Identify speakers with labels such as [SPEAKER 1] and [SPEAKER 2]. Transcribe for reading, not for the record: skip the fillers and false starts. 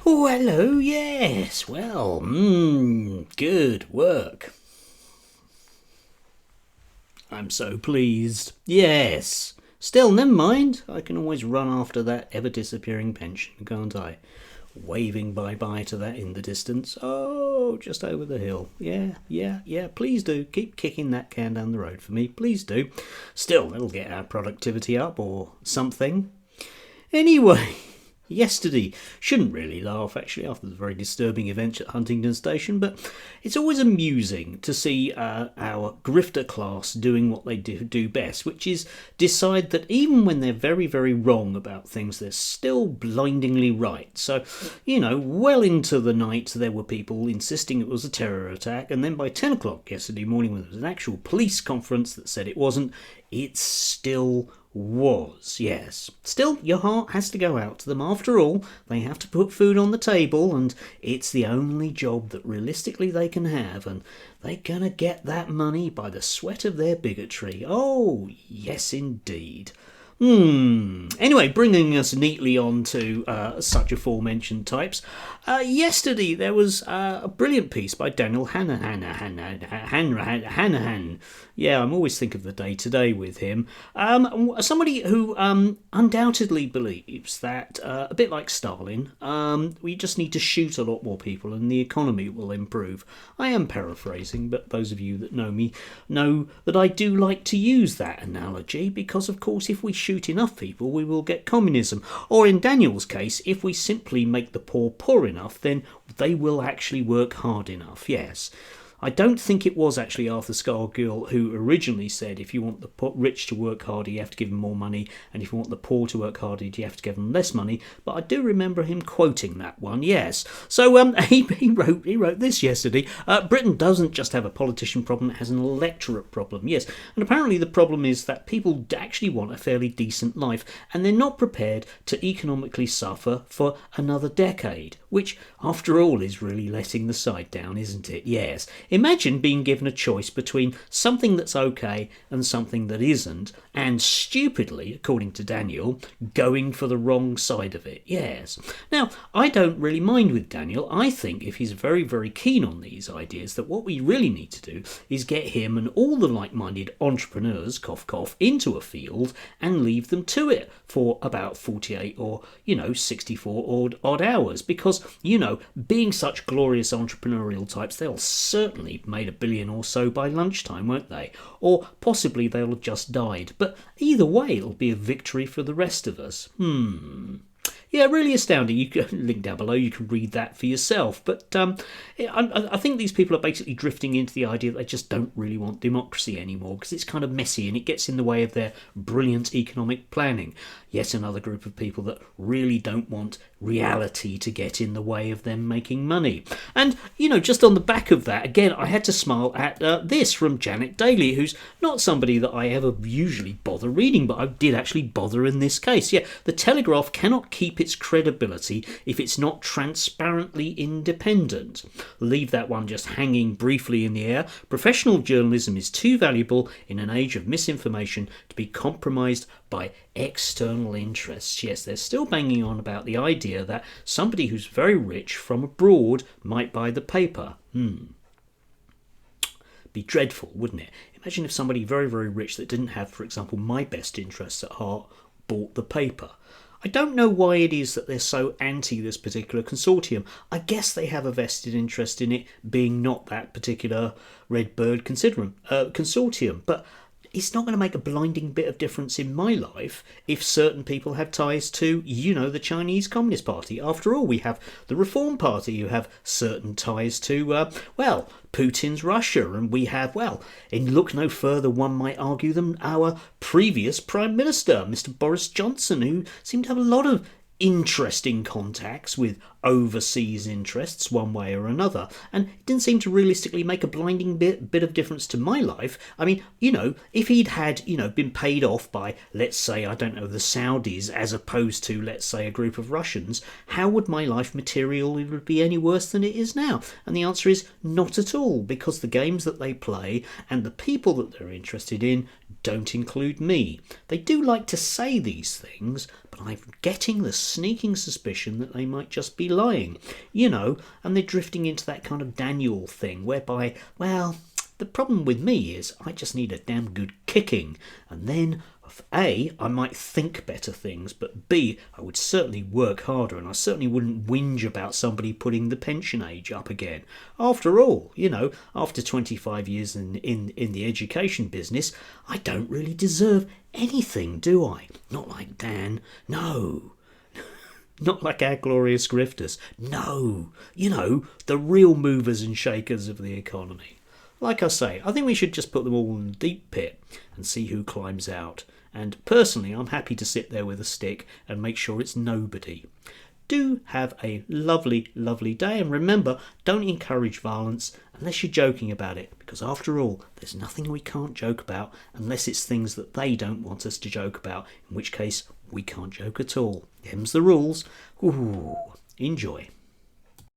[SPEAKER 1] Oh, hello, yes. Well, good work. I'm so pleased. Yes. Still, never mind. I can always run after that ever-disappearing pension, can't I? Waving bye-bye to that in the distance. Oh, just over the hill. Yeah. Please do. Keep kicking that can down the road for me. Please do. Still, that'll get our productivity up or something. Anyway... Yesterday, shouldn't really laugh actually after the very disturbing events at Huntingdon Station, but it's always amusing to see our grifter class doing what they do best, which is decide that even when they're very, very wrong about things, they're still blindingly right. So, well into the night there were people insisting it was a terror attack, and then by 10 o'clock yesterday morning when there was an actual police conference that said it wasn't, it still was, yes. Still, your heart has to go out to them. After all, they have to put food on the table, and it's the only job that realistically they can have, and they're gonna get that money by the sweat of their bigotry. Oh, yes indeed. Anyway, bringing us neatly on to such aforementioned types. Yesterday there was a brilliant piece by Daniel Hannan. Yeah, I'm always thinking of the day today with him. Somebody who undoubtedly believes that, a bit like Stalin, we just need to shoot a lot more people and the economy will improve. I am paraphrasing, but those of you that know me know that I do like to use that analogy because, of course, if we shoot enough people, we will get communism. Or in Daniel's case, if we simply make the poor enough, then they will actually work hard enough, yes. I don't think it was actually Arthur Scargill who originally said if you want the rich to work harder, you have to give them more money, and if you want the poor to work harder, you have to give them less money. But I do remember him quoting that one, yes. So he wrote this yesterday. Britain doesn't just have a politician problem, it has an electorate problem, yes. And apparently the problem is that people actually want a fairly decent life, and they're not prepared to economically suffer for another decade, which, after all, is really letting the side down, isn't it? Yes. Imagine being given a choice between something that's okay and something that isn't, and stupidly, according to Daniel, going for the wrong side of it. Yes. Now, I don't really mind with Daniel. I think if he's very, very keen on these ideas, that what we really need to do is get him and all the like-minded entrepreneurs, cough cough, into a field and leave them to it for about 48 or, 64 odd hours. Because, being such glorious entrepreneurial types, they'll certainly made $1 billion or so by lunchtime, won't they? Or possibly they'll have just died. But either way, it'll be a victory for the rest of us. Yeah, really astounding. You can link down below, you can read that for yourself. But I think these people are basically drifting into the idea that they just don't really want democracy anymore because it's kind of messy and it gets in the way of their brilliant economic planning. Yet another group of people that really don't want reality to get in the way of them making money. And, just on the back of that, again, I had to smile at this from Janet Daly, who's not somebody that I ever usually bother reading, but I did actually bother in this case. Yeah, the Telegraph cannot keep its credibility if it's not transparently independent. Leave that one just hanging briefly in the air. Professional journalism is too valuable in an age of misinformation to be compromised by external interests. Yes, they're still banging on about the idea that somebody who's very rich from abroad might buy the paper. Be dreadful, wouldn't it? Imagine if somebody very, very rich that didn't have, for example, my best interests at heart bought the paper. I don't know why it is that they're so anti this particular consortium. I guess they have a vested interest in it being not that particular Redbird consortium, but it's not going to make a blinding bit of difference in my life if certain people have ties to, the Chinese Communist Party. After all, we have the Reform Party who have certain ties to, Putin's Russia, and we have, in look no further, one might argue, than our previous Prime Minister, Mr. Boris Johnson, who seemed to have a lot of interesting contacts with overseas interests one way or another, and it didn't seem to realistically make a blinding bit of difference to my life. I mean, if he'd had, been paid off by, let's say, I don't know, the Saudis, as opposed to, let's say, a group of Russians, how would my life materially be any worse than it is now? And the answer is not at all, because the games that they play and the people that they're interested in don't include me. They do like to say these things, but I'm getting the sneaking suspicion that they might just be lying. And they're drifting into that kind of Daniel thing whereby, well, the problem with me is I just need a damn good kicking, and then A, I might think better things, but B, I would certainly work harder, and I certainly wouldn't whinge about somebody putting the pension age up again. After all, after 25 years in the education business, I don't really deserve anything, do I? Not like Dan. No. Not like our glorious grifters. No. The real movers and shakers of the economy. Like I say, I think we should just put them all in the deep pit and see who climbs out. And personally, I'm happy to sit there with a stick and make sure it's nobody. Do have a lovely, lovely day. And remember, don't encourage violence unless you're joking about it. Because after all, there's nothing we can't joke about unless it's things that they don't want us to joke about. In which case, we can't joke at all. Them's the rules. Ooh, enjoy.